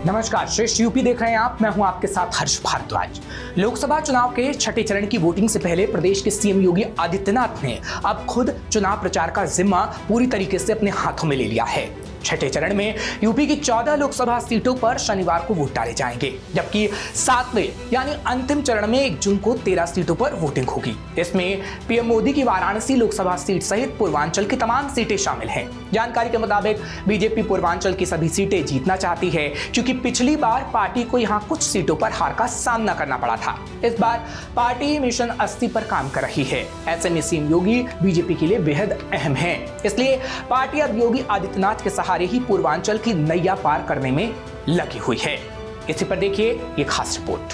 नमस्कार, श्रेष्ठ यूपी देख रहे हैं आप। मैं हूं आपके साथ हर्ष भारद्वाज। लोकसभा चुनाव के छठे चरण की वोटिंग से पहले प्रदेश के सीएम योगी आदित्यनाथ ने अब खुद चुनाव प्रचार का जिम्मा पूरी तरीके से अपने हाथों में ले लिया है। छठे चरण में यूपी की 14 लोकसभा सीटों पर शनिवार को वोट डाले जाएंगे, जबकि 7वें यानी अंतिम चरण में 1 जून को 13 सीटों पर वोटिंग होगी। इसमें पीएम मोदी की वाराणसी लोकसभा सीट सहित पूर्वांचल की तमाम सीटें शामिल हैं। जानकारी के मुताबिक बीजेपी पूर्वांचल की सभी सीटें जीतना चाहती है, क्योंकि पिछली बार पार्टी को यहां कुछ सीटों पर हार का सामना करना पड़ा था। इस बार पार्टी मिशन 80 पर काम कर रही है। ऐसे में सीएम योगी बीजेपी के लिए बेहद अहम है, इसलिए पार्टी अब योगी आदित्यनाथ के सहारे ही पूर्वांचल की नैया पार करने में लगी हुई है। इसी पर देखिए ये खास रिपोर्ट।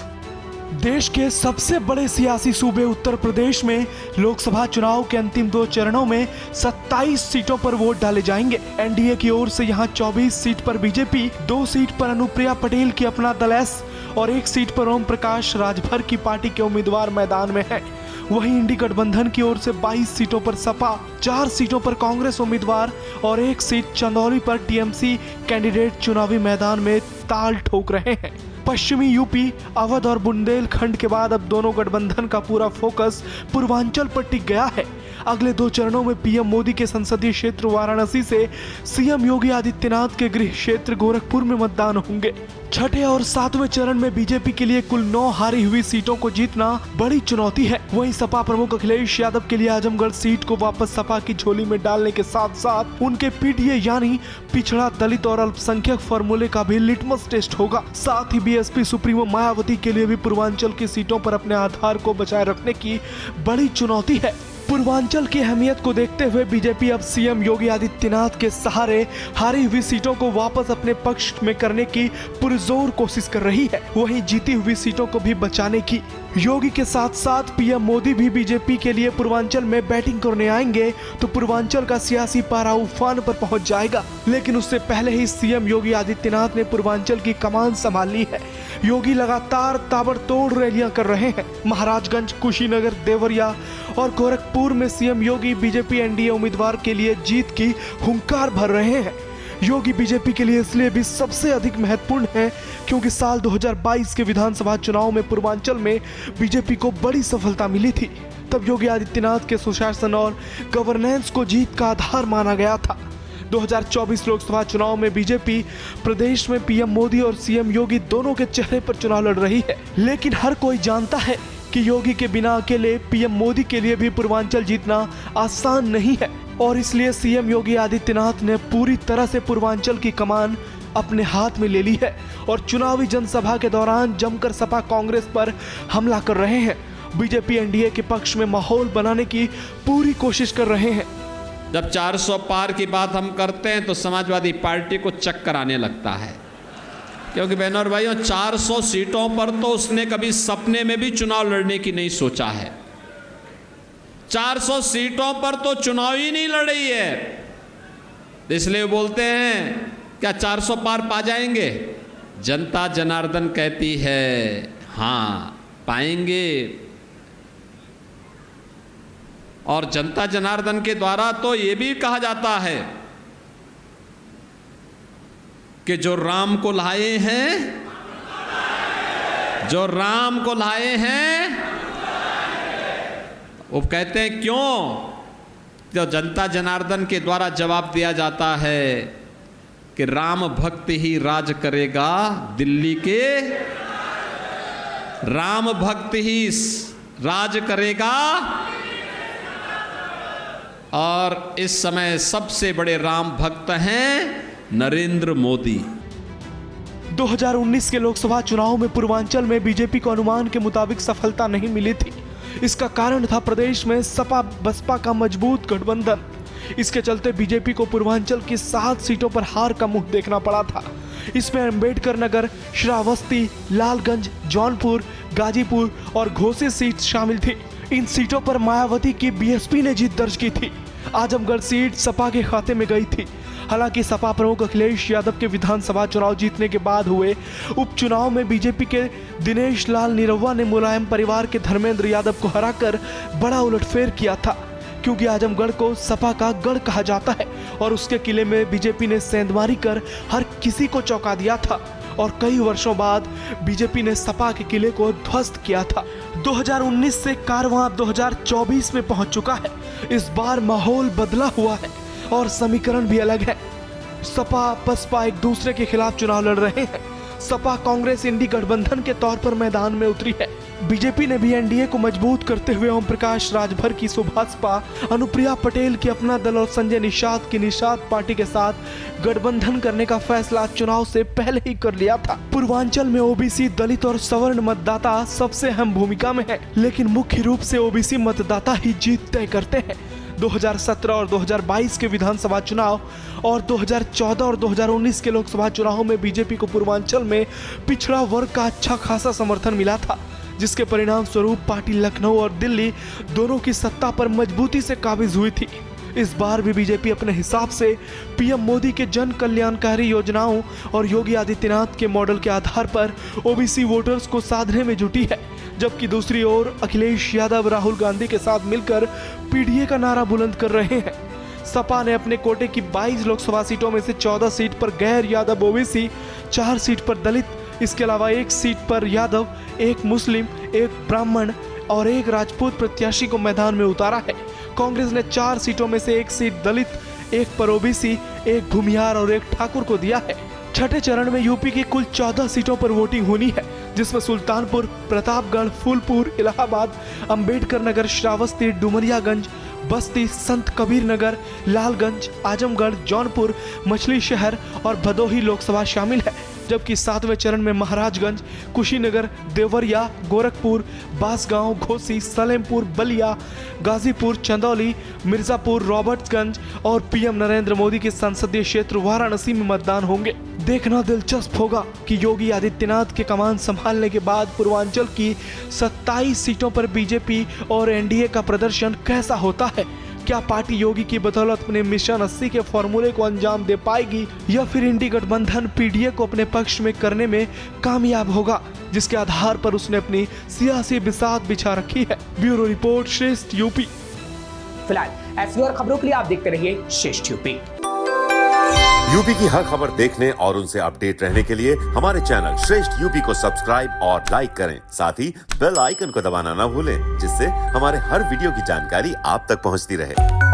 देश के सबसे बड़े सियासी सूबे उत्तर प्रदेश में लोकसभा चुनाव के अंतिम 2 चरणों में 27 सीटों पर वोट डाले जाएंगे। एनडीए की ओर से यहां 24 सीट पर बीजेपी, 2 सीट पर अनुप्रिया पटेल की अपना दल एस और 1 सीट पर ओम प्रकाश राजभर की पार्टी के उम्मीदवार मैदान में हैं। वहीं इंडी गठबंधन की ओर से 22 सीटों पर सपा, 4 सीटों पर कांग्रेस उम्मीदवार और 1 सीट चंदौली पर टीएमसी कैंडिडेट चुनावी मैदान में ताल ठोक रहे हैं। पश्चिमी यूपी, अवध और बुंदेलखंड के बाद अब दोनों गठबंधन का पूरा फोकस पूर्वांचल पर टिक गया है। अगले 2 चरणों में पीएम मोदी के संसदीय क्षेत्र वाराणसी से सीएम योगी आदित्यनाथ के गृह क्षेत्र गोरखपुर में मतदान होंगे। छठे और 7वें चरण में बीजेपी के लिए कुल 9 हारी हुई सीटों को जीतना बड़ी चुनौती है। वहीं सपा प्रमुख अखिलेश यादव के लिए आजमगढ़ सीट को वापस सपा की झोली में डालने के साथ साथ उनके पीडीए यानी पिछड़ा, दलित और अल्पसंख्यक फॉर्मूले का भी लिटमस टेस्ट होगा। साथ ही बीएसपी सुप्रीमो मायावती के लिए भी पूर्वांचल की सीटों पर अपने आधार को बचाए रखने की बड़ी चुनौती है। पूर्वांचल की अहमियत को देखते हुए बीजेपी अब सीएम योगी आदित्यनाथ के सहारे हारी हुई सीटों को वापस अपने पक्ष में करने की पुरजोर कोशिश कर रही है। वहीं जीती हुई सीटों को भी बचाने की। योगी के साथ साथ पीएम मोदी भी बीजेपी के लिए पूर्वांचल में बैटिंग करने आएंगे तो पूर्वांचल का सियासी पारा उफान पर पहुंच जाएगा। लेकिन उससे पहले ही सीएम योगी आदित्यनाथ ने पूर्वांचल की कमान संभाल ली है। योगी लगातार ताबड़तोड़ रैलियां कर रहे हैं। महाराजगंज, कुशीनगर, देवरिया और गोरखपुर में सीएम योगी बीजेपी एनडीए उम्मीदवार के लिए जीत की हुंकार भर रहे हैं। योगी बीजेपी के लिए इसलिए भी सबसे अधिक महत्वपूर्ण है क्योंकि साल 2022 के विधानसभा चुनाव में पूर्वांचल में बीजेपी को बड़ी सफलता मिली थी। तब योगी आदित्यनाथ के सुशासन और गवर्नेंस को जीत का आधार माना गया था। 2024 लोकसभा चुनाव में बीजेपी प्रदेश में पीएम मोदी और सीएम योगी दोनों के चेहरे पर चुनाव लड़ रही है। लेकिन हर कोई जानता है कि योगी के बिना अकेले पीएम मोदी के लिए भी पूर्वांचल जीतना आसान नहीं है और इसलिए सीएम योगी आदित्यनाथ ने पूरी तरह से पूर्वांचल की कमान अपने हाथ में ले ली है और चुनावी जनसभा के दौरान जमकर सपा कांग्रेस पर हमला कर रहे हैं। बीजेपी एनडीए के पक्ष में माहौल बनाने की पूरी कोशिश कर रहे हैं। जब 400 पार की बात हम करते हैं तो समाजवादी पार्टी को चक्कर आने लगता है, क्योंकि बहनों और भाइयों 400 सीटों पर तो उसने कभी सपने में भी चुनाव लड़ने की नहीं सोचा है। 400 सीटों पर तो चुनाव ही नहीं लड़ी है, इसलिए बोलते हैं क्या 400 पार पा जाएंगे। जनता जनार्दन कहती है हाँ पाएंगे, और जनता जनार्दन के द्वारा तो ये भी कहा जाता है कि जो राम को लाए हैं, जो राम को लाए हैं, वो कहते हैं क्यों, तो जनता जनार्दन के द्वारा जवाब दिया जाता है कि राम भक्त ही राज करेगा दिल्ली के, राम भक्त ही राज करेगा। और इस समय सबसे बड़े राम भक्त हैं नरेंद्र मोदी। 2019 के लोकसभा चुनाव में पूर्वांचल में बीजेपी को अनुमान के मुताबिक सफलता नहीं मिली थी। इसका कारण था प्रदेश में सपा बसपा का मजबूत गठबंधन। इसके चलते बीजेपी को पूर्वांचल की 7 सीटों पर हार का मुंह देखना पड़ा था। इसमें अम्बेडकर नगर, श्रावस्ती, लालगंज, जौनपुर, गाजीपुर और घोसी सीट शामिल थी। इन सीटों पर मायावती की बीएसपी ने जीत दर्ज की थी। आजमगढ़ सीट सपा के खाते में गई थी। हालांकि सपा प्रमुख अखिलेश यादव के विधानसभा चुनाव जीतने के बाद हुए उपचुनाव में बीजेपी के दिनेश लाल निरहुआ ने मुलायम परिवार के धर्मेंद्र यादव को हराकर बड़ा उलटफेर किया था, क्योंकि आजमगढ़ को सपा का गढ़ कहा जाता है और उसके किले में बीजेपी ने सेंधमारी कर हर किसी को चौंका दिया था और कई वर्षों बाद बीजेपी ने सपा के किले को ध्वस्त किया था। 2019 से कारवां 2024 में पहुंच चुका है। इस बार माहौल बदला हुआ है और समीकरण भी अलग है। सपा बसपा एक दूसरे के खिलाफ चुनाव लड़ रहे हैं। सपा कांग्रेस इंडी गठबंधन के तौर पर मैदान में उतरी है। बीजेपी ने भी एनडीए को मजबूत करते हुए ओम प्रकाश राजभर की सुभाषपा, अनुप्रिया पटेल की अपना दल और संजय निषाद की निषाद पार्टी के साथ गठबंधन करने का फैसला चुनाव से पहले ही कर लिया था। पूर्वांचल में ओबीसी, दलित और सवर्ण मतदाता सबसे अहम भूमिका में है, लेकिन मुख्य रूप से ओबीसी मतदाता ही जीत तय करते हैं। 2017 और 2022 के विधानसभा चुनाव और 2014 और 2019 के लोकसभा चुनाव में बीजेपी को पूर्वांचल में पिछड़ा वर्ग का अच्छा खासा समर्थन मिला था, जिसके परिणाम स्वरूप पार्टी लखनऊ और दिल्ली दोनों की सत्ता पर मजबूती से काबिज हुई थी। इस बार भी बीजेपी अपने हिसाब से पीएम मोदी के जन कल्याणकारी योजनाओं और योगी आदित्यनाथ के मॉडल के आधार पर ओबीसी वोटर्स को साधने में जुटी है, जबकि दूसरी ओर अखिलेश यादव राहुल गांधी के साथ मिलकर पीडीए का नारा बुलंद कर रहे हैं। सपा ने अपने कोटे की 22 लोकसभा सीटों में से 14 सीट पर गैर यादव ओबीसी, 4 सीट पर दलित, इसके अलावा 1 सीट पर यादव, 1 मुस्लिम, 1 ब्राह्मण और 1 राजपूत प्रत्याशी को मैदान में उतारा है। कांग्रेस ने 4 सीटों में से 1 सीट दलित, 1 पर ओबीसी, 1 भूमिहार और 1 ठाकुर को दिया है। छठे चरण में यूपी की कुल 14 सीटों पर वोटिंग होनी है, जिसमें सुल्तानपुर, प्रतापगढ़, फूलपुर, इलाहाबाद, अंबेडकर नगर, श्रावस्ती, डुमरियागंज, बस्ती, संत कबीर नगर, लालगंज, आजमगढ़, जौनपुर, मछली शहर और भदोही लोकसभा शामिल है। जबकि 7वें चरण में महाराजगंज, कुशीनगर, देवरिया, गोरखपुर, बांसगांव, घोसी, सलेमपुर, बलिया, गाजीपुर, चंदौली, मिर्जापुर, रॉबर्ट्सगंज और पीएम नरेंद्र मोदी के संसदीय क्षेत्र वाराणसी में मतदान होंगे। देखना दिलचस्प होगा कि योगी आदित्यनाथ के कमान संभालने के बाद पूर्वांचल की 27 सीटों पर बीजेपी और एनडीए का प्रदर्शन कैसा होता है। क्या पार्टी योगी की बदौलत अपने मिशन 80 के फॉर्मूले को अंजाम दे पाएगी या फिर इंडी गठबंधन पीडीए को अपने पक्ष में करने में कामयाब होगा, जिसके आधार पर उसने अपनी सियासी बिसात बिछा रखी है। ब्यूरो रिपोर्ट, श्रेष्ठ यूपी। फिलहाल ऐसी और खबरों के लिए आप देखते रहिए श्रेष्ठ यूपी। यूपी की हर खबर देखने और उनसे अपडेट रहने के लिए हमारे चैनल श्रेष्ठ यूपी को सब्सक्राइब और लाइक करें। साथ ही बेल आइकन को दबाना ना भूलें, जिससे हमारे हर वीडियो की जानकारी आप तक पहुंचती रहे।